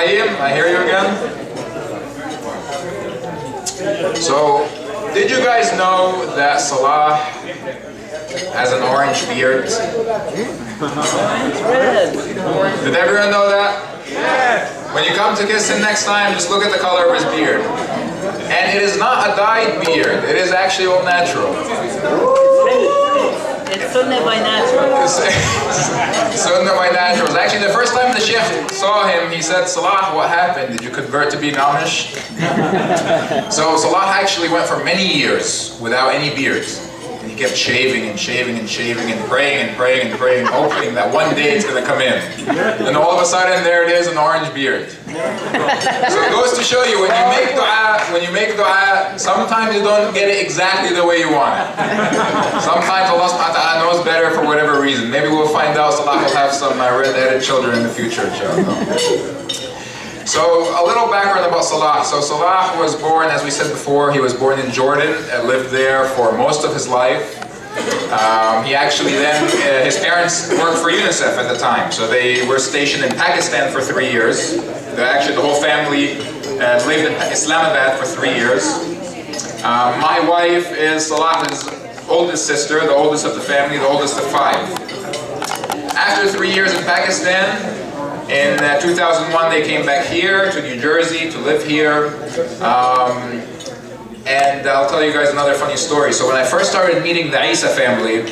Tayyib, I hear you again. So, did you guys know that Salah has an orange beard? It's red. Did everyone know that? Yes. When you come to kiss him next time, just look at the color of his beard. And it is not a dyed beard, it is actually all natural. It's Sunnah by natural. Sunnah by natural. Actually, the first time the Sheikh saw him, he said, Salah, what happened? Did you convert to being Amish? So Salah actually went for many years without any beard. And he kept shaving and shaving and shaving and praying and praying and praying, hoping that one day it's going to come in. And all of a sudden, there it is, an orange beard. So it goes to show you, when you make dua, sometimes you don't get it exactly the way you want it. Sometimes Allah subhanahu wa ta'ala knows better for whatever reason. Maybe we'll find out Salah will have some red-headed children in the future, inshallah. So a little background about Salah. So Salah was born, as we said before, he was born in Jordan and lived there for most of his life. He actually then, his parents worked for UNICEF at the time, so they were stationed in Pakistan for 3 years. Actually, the whole family lived in Islamabad for 3 years. My wife is Salah's oldest sister, the oldest of the family, the oldest of 5. After 3 years in Pakistan, in 2001 they came back here to New Jersey to live here. And I'll tell you guys another funny story. So when I first started meeting the Isa family,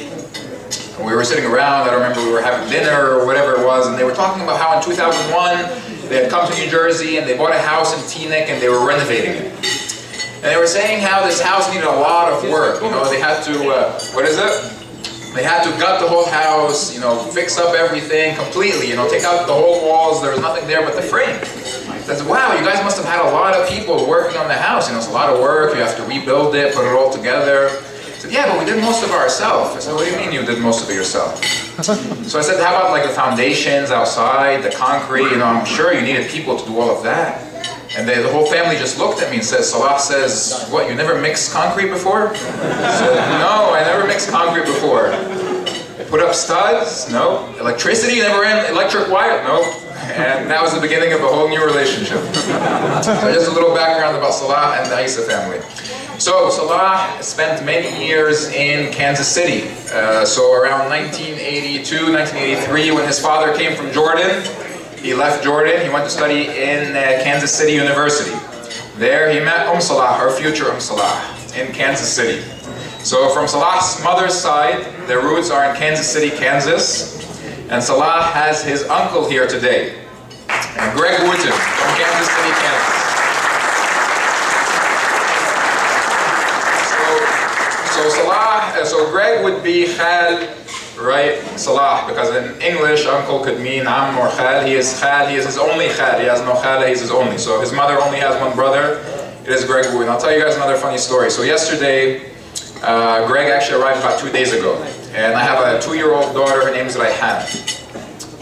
we were sitting around, I don't remember, we were having dinner or whatever it was, and they were talking about how in 2001 they had come to New Jersey and they bought a house in Teaneck and they were renovating it. And they were saying how this house needed a lot of work. You know, they had to, They had to gut the whole house, you know, fix up everything completely, you know, take out the whole walls, there was nothing there but the frame. I said, wow, you guys must have had a lot of people working on the house. You know, it's a lot of work. You have to rebuild it, put it all together. I said, yeah, but we did most of it ourselves. I said, what do you mean you did most of it yourself? So I said, how about like the foundations outside, the concrete? You know, I'm sure you needed people to do all of that. And the whole family just looked at me and said, Salah says, what, you never mixed concrete before? I said, no, I never mixed concrete before. Put up studs? No. Electricity? Never ran electric wire? No. And that was the beginning of a whole new relationship. So just a little background about Salah and the Isa family. So Salah spent many years in Kansas City. So around 1982, 1983, when his father came from Jordan, he left Jordan, he went to study in Kansas City University. There he met Salah, her future Salah, in Kansas City. So from Salah's mother's side, their roots are in Kansas City, Kansas. And Salah has his uncle here today, Greg Wooten from Kansas City, Kansas. So Greg would be Khal, right? Salah, because in English, uncle could mean Am or Khal. He is Khal, he is his only Khal. He has no Khala, he's his only. So his mother only has one brother. It is Greg Wooten. I'll tell you guys another funny story. So yesterday, Greg actually arrived about 2 days ago. And I have a 2-year-old daughter, her name is Rayhan.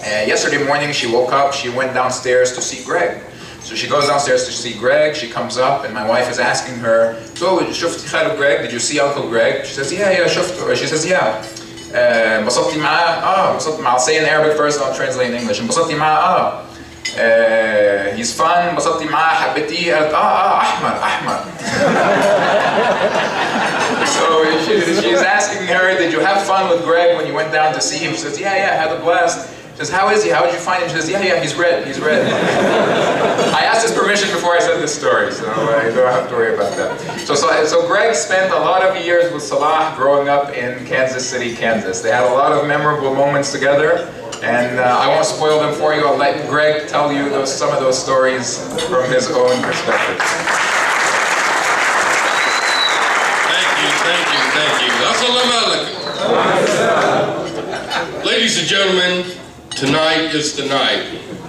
And yesterday morning she woke up, she went downstairs to see Greg. So she goes downstairs to see Greg, she comes up and my wife is asking her, so, شفت خالو Greg? Did you see Uncle Greg? She says, yeah, شفته. She says, yeah. انبسطتي معاه? انبسطت معاه. I'll say in Arabic first and I'll translate in English. انبسطتي معاه? He's fun. انبسطتي معاه؟ حبيتيه؟ قالت أحمر. So she's asking her, did you have fun with Greg when you went down to see him? She says, yeah, I had a blast. She says, how is he? How did you find him? She says, yeah, he's red. I asked his permission before I said this story, so you don't have to worry about that. So Greg spent a lot of years with Salah growing up in Kansas City, Kansas. They had a lot of memorable moments together, and I won't spoil them for you. I'll let Greg tell you some of those stories from his own perspective. Thank you. Assalamu alaikum. Ladies and gentlemen, tonight is the night.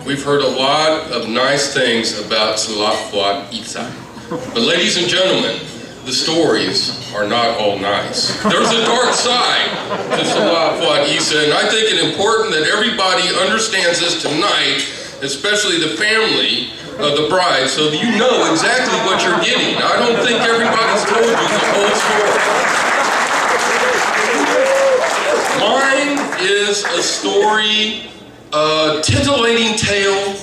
We've heard a lot of nice things about Salah Fuad Isa. But ladies and gentlemen, the stories are not all nice. There's a dark side to Salah Fuad Isa, and I think it's important that everybody understands this tonight, especially the family of the bride, so that you know exactly what you're getting. I don't think everybody's told you the whole story. Mine is a story, a titillating tale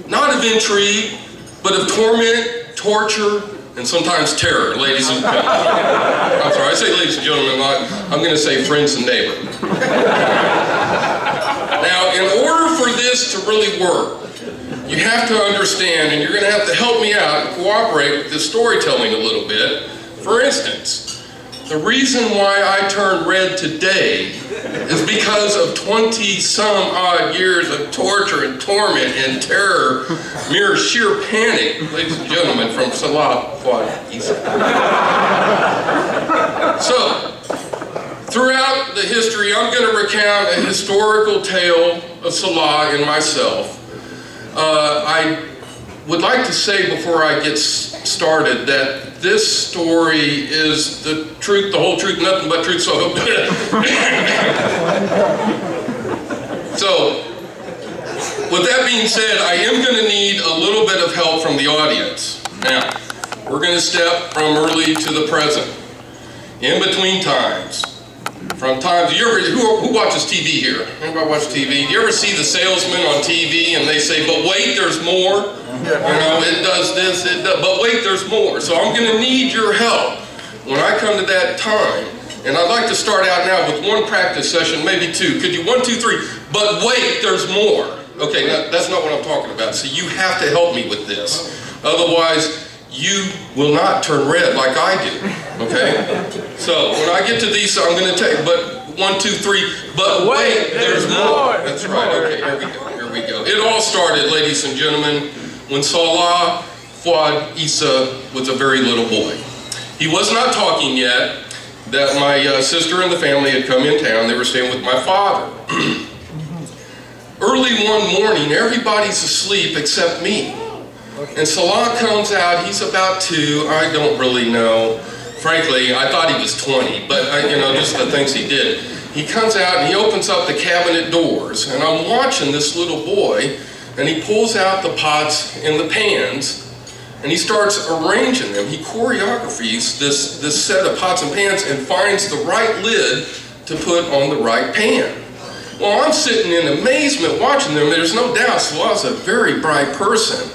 not of intrigue, but of torment, torture, and sometimes terror, ladies and gentlemen. I'm sorry, I say ladies and gentlemen, I'm going to say friends and neighbor. Now, in order for this to really work, you have to understand, and you're going to have to help me out and cooperate with the storytelling a little bit. For instance, the reason why I turned red today is because of 20-some odd years of torture and torment and terror, mere sheer panic, ladies and gentlemen, from Salah Isa. So, throughout the history, I'm going to recount a historical tale of Salah and myself. I would like to say before I get started that this story is the truth, the whole truth, nothing but truth, so I hope. So, with that being said, I am going to need a little bit of help from the audience. Now, we're going to step from early to the present, in between times. From times, who watches TV here? Anybody watch TV? Do you ever see the salesman on TV and they say, but wait, there's more? You know, it does this, but wait, there's more. So I'm going to need your help when I come to that time. And I'd like to start out now with one practice session, maybe two. Could you, 1, 2, 3, but wait, there's more. Okay, now, that's not what I'm talking about. So you have to help me with this. Otherwise, you will not turn red like I do, okay? So when I get to these, I'm going to take, but 1, 2, 3, but wait, there's more. That's right, okay, here we go. It all started, ladies and gentlemen, when Salah Fuad Isa was a very little boy. He was not talking yet, that my sister and the family had come in town. They were staying with my father. Early one morning, everybody's asleep except me. And Salah comes out, he's about 2, I don't really know. Frankly, I thought he was 20, but just the things he did. He comes out and he opens up the cabinet doors, and I'm watching this little boy, and he pulls out the pots and the pans, and he starts arranging them. He choreographes this set of pots and pans and finds the right lid to put on the right pan. Well, I'm sitting in amazement watching them. There's no doubt Salah's a very bright person.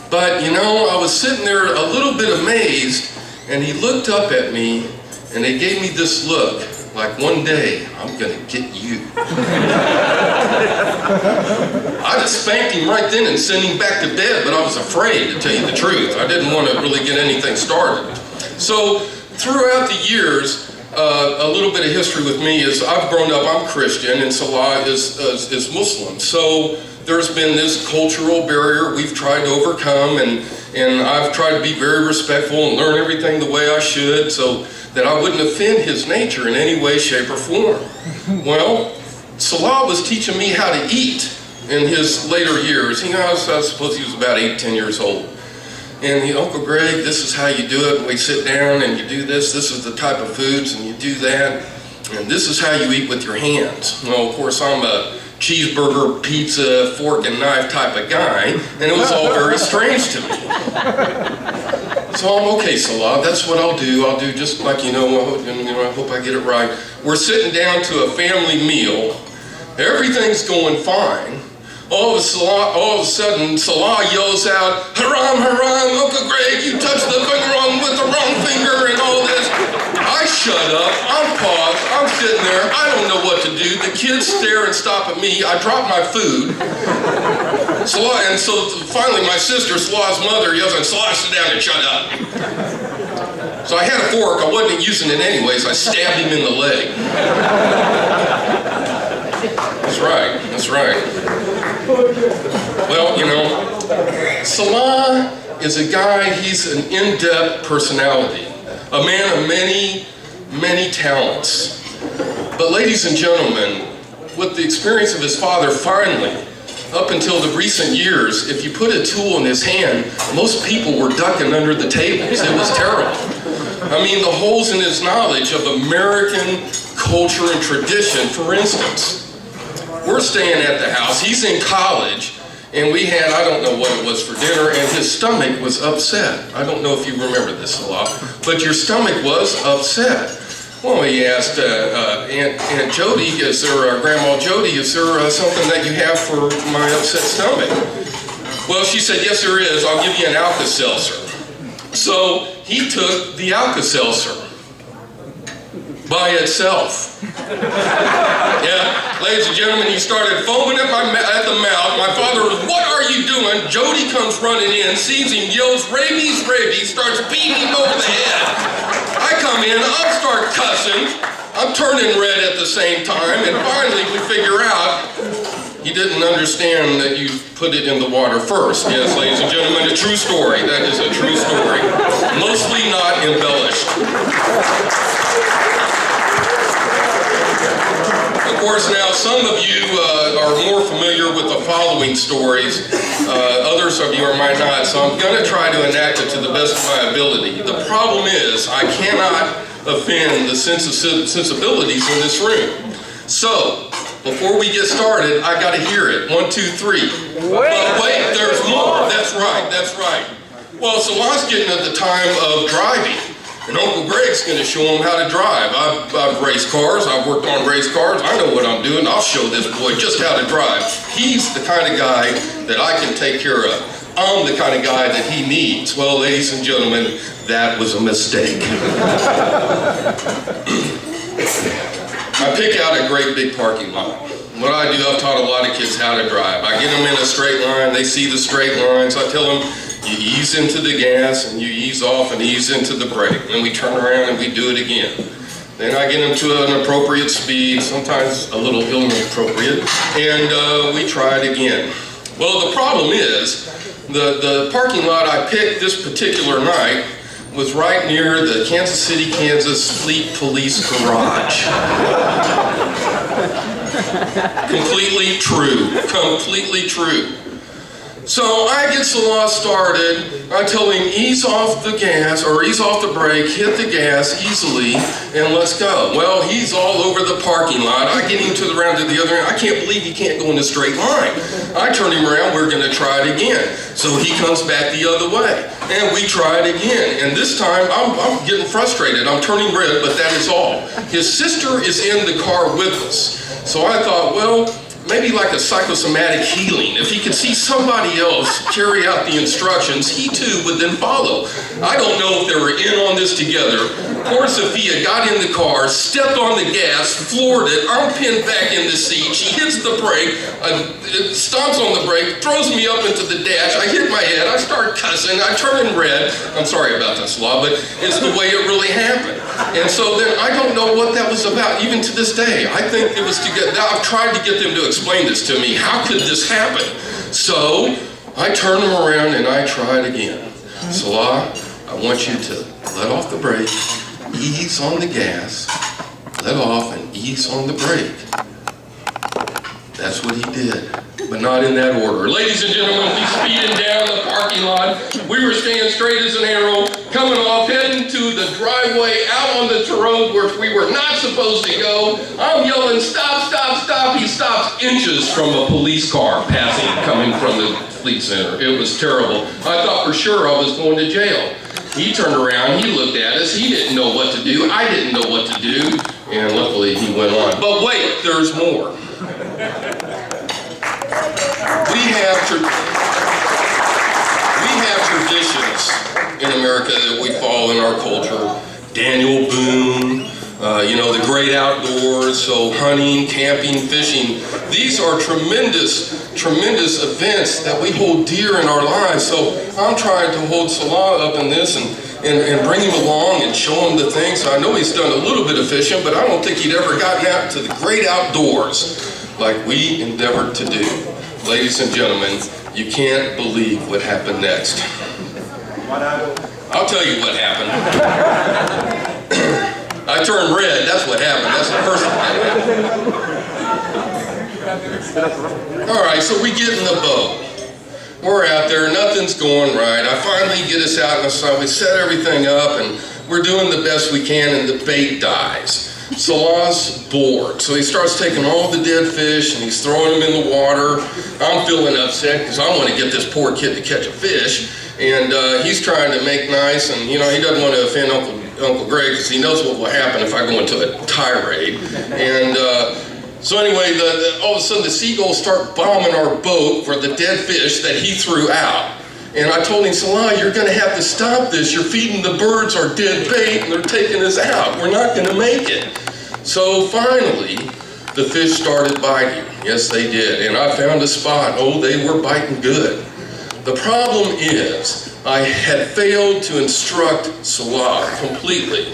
But, I was sitting there a little bit amazed, and he looked up at me, and he gave me this look, like, one day, I'm going to get you. I just spanked him right then and sent him back to bed, but I was afraid, to tell you the truth. I didn't want to really get anything started. So, throughout the years, a little bit of history with me is I've grown up, I'm Christian, and Salah is Muslim. So, there's been this cultural barrier we've tried to overcome, and I've tried to be very respectful and learn everything the way I should so that I wouldn't offend his nature in any way, shape, or form. Well, Salah was teaching me how to eat in his later years. I suppose he was about 8, 10 years old. And Uncle Greg, this is how you do it. We sit down and you do this. This is the type of foods, and you do that. And this is how you eat with your hands. Well, of course, I'm a cheeseburger, pizza, fork and knife type of guy, and it was all very strange to me. So I'm okay, Salah, that's what I'll do. I'll do just like, I hope I get it right. We're sitting down to a family meal. Everything's going fine. All of a sudden, Salah yells out, "Haram, haram, Uncle Greg, you touched the finger with the wrong finger," and all this. I shut up, I'm paused, I'm sitting there, I don't know what to do. The kids stare and stop at me, I drop my food. Salah, and so finally my sister, Salah's mother, yells out, "Salah, sit down and shut up." So I had a fork, I wasn't using it anyways, I stabbed him in the leg. That's right, that's right. Well, Salah is a guy, he's an in-depth personality. A man of many, many talents. But ladies and gentlemen, with the experience of his father, finally, up until the recent years, if you put a tool in his hand, most people were ducking under the tables. It was terrible. I mean, the holes in his knowledge of American culture and tradition, for instance. We're staying at the house, he's in college, and we had, I don't know what it was for dinner, and his stomach was upset. I don't know if you remember this a lot, but your stomach was upset. Well, he asked Aunt Jody, Grandma Jody, is there something that you have for my upset stomach? Well, she said, yes, there is. I'll give you an Alka-Seltzer. So he took the Alka-Seltzer by itself. Yeah, ladies and gentlemen, he started foaming at the mouth. My father was, what are you doing? Jody comes running in, sees him, yells, rabies, rabies, starts beating him over the head. I come in, I start cussing. I'm turning red at the same time, and finally we figure out he didn't understand that you put it in the water first. Yes, ladies and gentlemen, a true story. That is a true story. Mostly not embellished. Of course, now some of you are more familiar with the following stories. Others of you might not, so I'm going to try to enact it to the best of my ability. The problem is I cannot offend the sensibilities in this room. So, before we get started, I got to hear it. 1, 2, 3. But wait, there's more. That's right, that's right. Well, Salah's getting at the time of driving. And Uncle Greg's going to show him how to drive. I've raced cars. I've worked on race cars. I know what I'm doing. I'll show this boy just how to drive. He's the kind of guy that I can take care of. I'm the kind of guy that he needs. Well, ladies and gentlemen, that was a mistake. I pick out a great big parking lot. What I do, I've taught a lot of kids how to drive. I get them in a straight line. They see the straight lines. I tell them, you ease into the gas and you ease off and ease into the brake. And we turn around and we do it again. Then I get them to an appropriate speed, sometimes a little inappropriate, and we try it again. Well, the problem is, the parking lot I picked this particular night was right near the Kansas City, Kansas Fleet Police Garage. Completely true. Completely true. So I get Salah started. I tell him, ease off the gas, or ease off the brake, hit the gas easily, and let's go. Well, he's all over the parking lot. I get him around to the other end. I can't believe he can't go in a straight line. I turn him around. We're going to try it again. So he comes back the other way, and we try it again. And this time, I'm getting frustrated. I'm turning red, but that is all. His sister is in the car with us. So I thought, well, maybe like a psychosomatic healing. If he could see somebody else carry out the instructions, he too would then follow. I don't know if they were in on this together. Poor Sophia got in the car, stepped on the gas, floored it. I'm pinned back in the seat. She hits the brake, stomps on the brake, throws me up into the dash. I hit my head. I start cussing. I turn red. I'm sorry about that, Salah, but it's the way it really happened. And so then I don't know what that was about, even to this day. I think it was to get, now I've tried to get them to explain this to me. How could this happen? So I turn them around and I try it again. Salah, I want you to let off the brake, ease on the gas, let off and ease on the brake. That's what he did, but not in that order. Ladies and gentlemen, we speeding down the parking lot. We were staying straight as an arrow, coming off, heading to the driveway out on the road where we were not supposed to go. I'm yelling, stop, stop, stop. He stops inches from a police car passing, coming from the fleet center. It was terrible. I thought for sure I was going to jail. He turned around, he looked at us, he didn't know what to do, I didn't know what to do, and luckily he went on. But wait, there's more. We have traditions in America that we follow in our culture. Daniel Boone, the great outdoors, so hunting, camping, fishing. These are tremendous, tremendous events that we hold dear in our lives. So I'm trying to hold Salah up in this and bring him along and show him the things. I know he's done a little bit of fishing, but I don't think he'd ever gotten out to the great outdoors like we endeavored to do. Ladies and gentlemen, you can't believe what happened next. I'll tell you what happened. I turned red, that's what happened. That's the first thing that happened. All right, so we get in the boat. We're out there, nothing's going right. I finally get us out in the sun. We set everything up, and we're doing the best we can, and the bait dies. Salah's bored, so he starts taking all the dead fish and he's throwing them in the water. I'm feeling upset because I want to get this poor kid to catch a fish, and he's trying to make nice, and he doesn't want to offend Uncle Greg because he knows what will happen if I go into a tirade. And So anyway, all of a sudden the seagulls start bombing our boat for the dead fish that he threw out. And I told him, Salah, you're going to have to stop this. You're feeding the birds our dead bait and they're taking us out. We're not going to make it. So finally, the fish started biting. Yes, they did. And I found a spot. Oh, they were biting good. The problem is, I had failed to instruct Salah completely,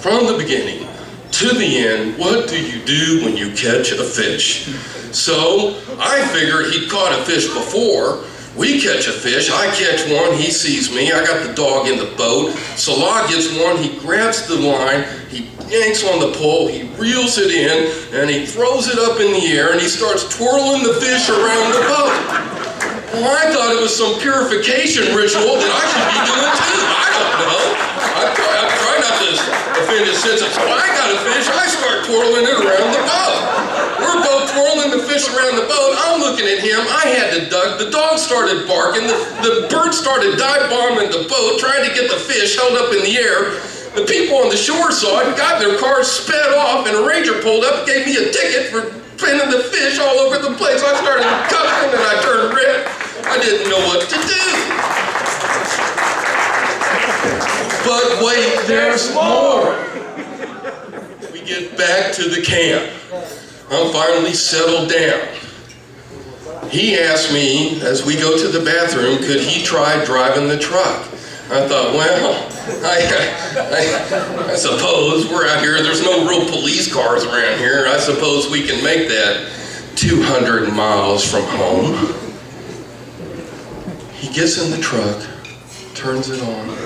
from the beginning to the end. What do you do when you catch a fish? So I figured he'd caught a fish before. We catch a fish, I catch one, he sees me, I got the dog in the boat. Salah gets one, he grabs the line, he yanks on the pole, he reels it in, and he throws it up in the air, and he starts twirling the fish around the boat. Well, I thought it was some purification ritual that I should be doing too. I don't know. I try not to offend his senses. So I got a fish, I start twirling it around the boat. We're both twirling the fish around the boat. I'm looking at him. I had to duck. The dog started barking. The bird started dive bombing the boat, trying to get the fish held up in the air. The people on the shore saw it, got in their cars, sped off, and a ranger pulled up, gave me a ticket for pinning the fish all over the place. I started cussing and I turned red. I didn't know what to do. But wait, there's more. We get back to the camp. I'm finally settled down. He asked me, as we go to the bathroom, could he try driving the truck? I thought, well, I suppose we're out here. There's no real police cars around here. I suppose we can make that 200 miles from home. He gets in the truck, turns it on,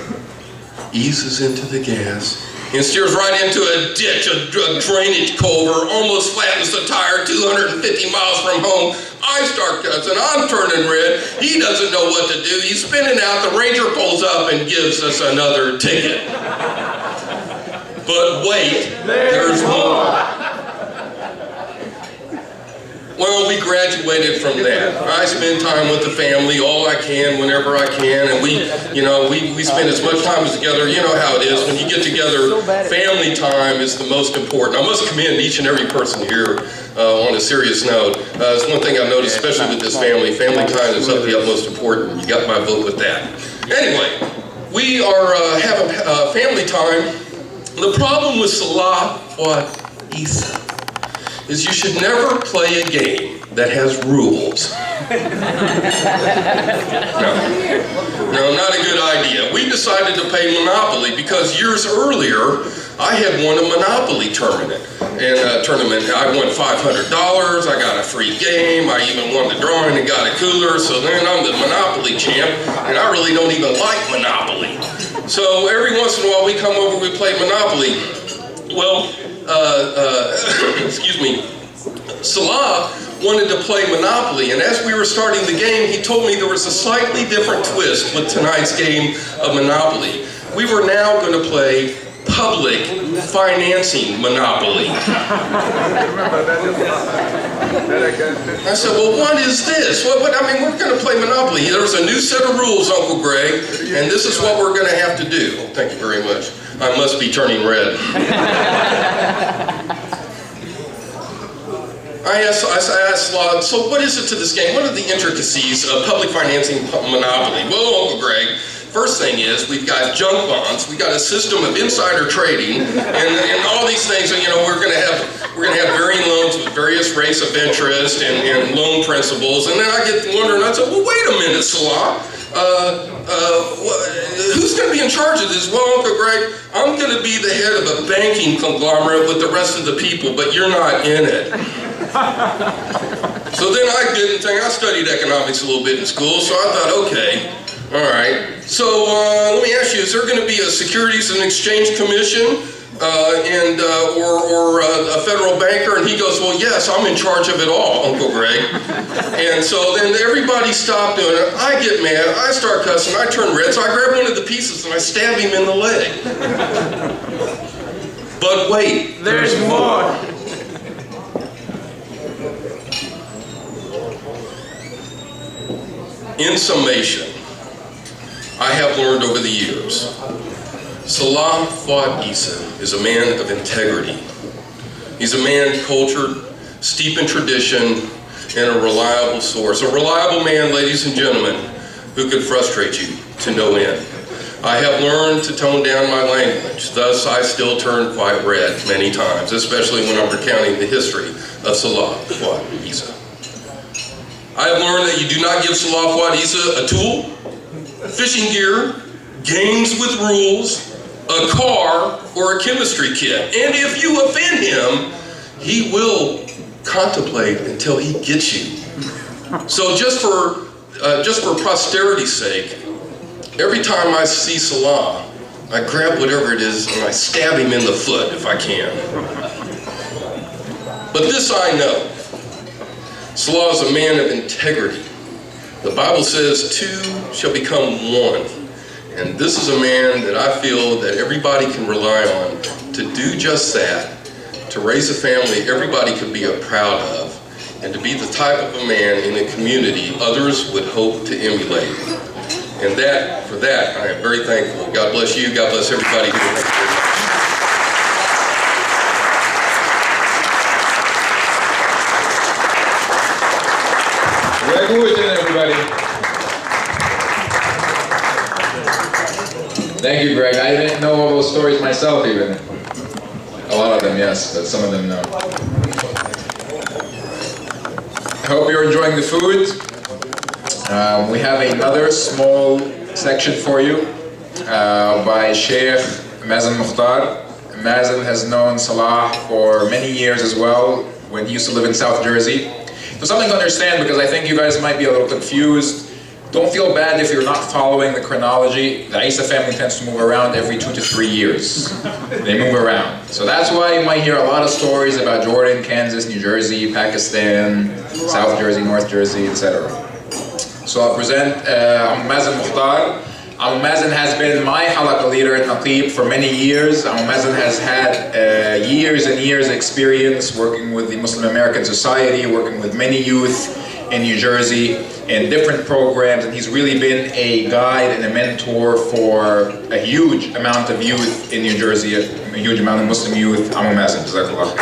eases into the gas, and steers right into a ditch, a drainage culvert, almost flattens the tire 250 miles from home. I start cussing, I'm turning red. He doesn't know what to do. He's spinning out. The ranger pulls up and gives us another ticket. But wait, there's more. Well, we graduated from that. I spend time with the family all I can, whenever I can, and we spend as much time as together. You know how it is. When you get together, family time is the most important. I must commend each and every person here on a serious note. It's one thing I've noticed, especially with this family. Family time is of the utmost important. You got my vote with that. Anyway, we are having family time. The problem with Salah Isa is you should never play a game that has rules. No, not a good idea. We decided to play Monopoly because years earlier, I had won a Monopoly tournament. I won $500, I got a free game, I even won the drawing and got a cooler, so then I'm the Monopoly champ, and I really don't even like Monopoly. So every once in a while we come over, we play Monopoly. Well, excuse me, Salah wanted to play Monopoly, and as we were starting the game, he told me there was a slightly different twist with tonight's game of Monopoly. We were now going to play public financing Monopoly. I said, well, what is this? We're going to play Monopoly. There's a new set of rules, Uncle Greg, and this is what we're going to have to do. Oh, thank you very much. I must be turning red. I asked Salah, so what is it to this game? What are the intricacies of public financing Monopoly? Well, Uncle Greg, first thing is we've got junk bonds, we got a system of insider trading, and all these things. We're going to have varying loans with various rates of interest and loan principles. And then I get wondering, I said, well, wait a minute, Salah. Who's going to be in charge of this? Well, Uncle Greg, I'm going to be the head of a banking conglomerate with the rest of the people, but you're not in it. So then I studied economics a little bit in school, so I thought, okay, all right. So let me ask you, is there going to be a Securities and Exchange Commission or a federal banker? And he goes, well, yes, I'm in charge of it all, Uncle Greg. And so then everybody stopped doing it. I get mad, I start cussing, I turn red, so I grab one of the pieces and I stab him in the leg. But wait, There's more. In summation, I have learned over the years, Salah Isa is a man of integrity. He's a man cultured, steep in tradition, and a reliable source. A reliable man, ladies and gentlemen, who could frustrate you to no end. I have learned to tone down my language, thus I still turn quite red many times, especially when I'm recounting the history of Salah Fuad Isa. I have learned that you do not give Salah Fuad Isa a tool, fishing gear, games with rules, a car, or a chemistry kit. And if you offend him, he will contemplate until he gets you. So just for posterity's sake, every time I see Salah, I grab whatever it is and I stab him in the foot if I can. But this I know, Salah is a man of integrity. The Bible says two shall become one. And this is a man that I feel that everybody can rely on to do just that, to raise a family everybody could be proud of, and to be the type of a man in a community others would hope to emulate. And for that, I am very thankful. God bless you. God bless everybody here. Thank you very much. Very good, everybody. Thank you, Greg. I didn't know all those stories myself, even. A lot of them, yes, but some of them, no. I hope you're enjoying the food. We have another small section for you by Sheikh Mazen Mukhtar. Mazen has known Salah for many years as well, when he used to live in South Jersey. So something to understand, because I think you guys might be a little confused. Don't feel bad if you're not following the chronology. The Isa family tends to move around every 2 to 3 years. They move around. So that's why you might hear a lot of stories about Jordan, Kansas, New Jersey, Pakistan, South Jersey, North Jersey, etc. So I'll present Mazen Mukhtar. Mazen has been my halaqah leader in Naqib for many years. Mazen has had years and years experience working with the Muslim American Society, working with many youth in New Jersey in different programs, and he's really been a guide and a mentor for a huge amount of youth in New Jersey, a huge amount of Muslim youth. Mazen, jazakallah.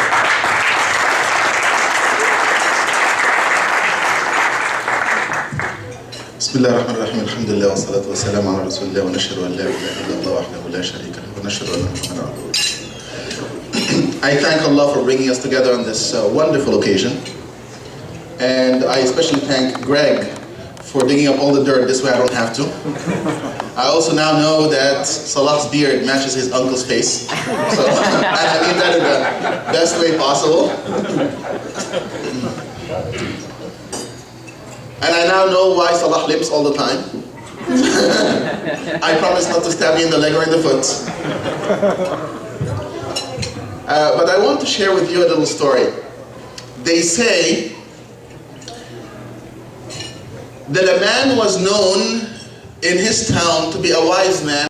بسم الله الرحمن الرحيم الحمد لله والصلاة والسلام على رسول الله ونشهد أن لا إله إلا الله وحده لا شريك له ونشهد أن محمدا عبده ورسوله. I thank Allah for bringing us together on this wonderful occasion, and I especially thank Greg for digging up all the dirt. This way I don't have to. I also now know that Salah's beard matches his uncle's face, so and I mean that in the best way possible. And I now know why Salah limps all the time. I promise not to stab you in the leg or in the foot. But I want to share with you a little story. They say that a man was known in his town to be a wise man.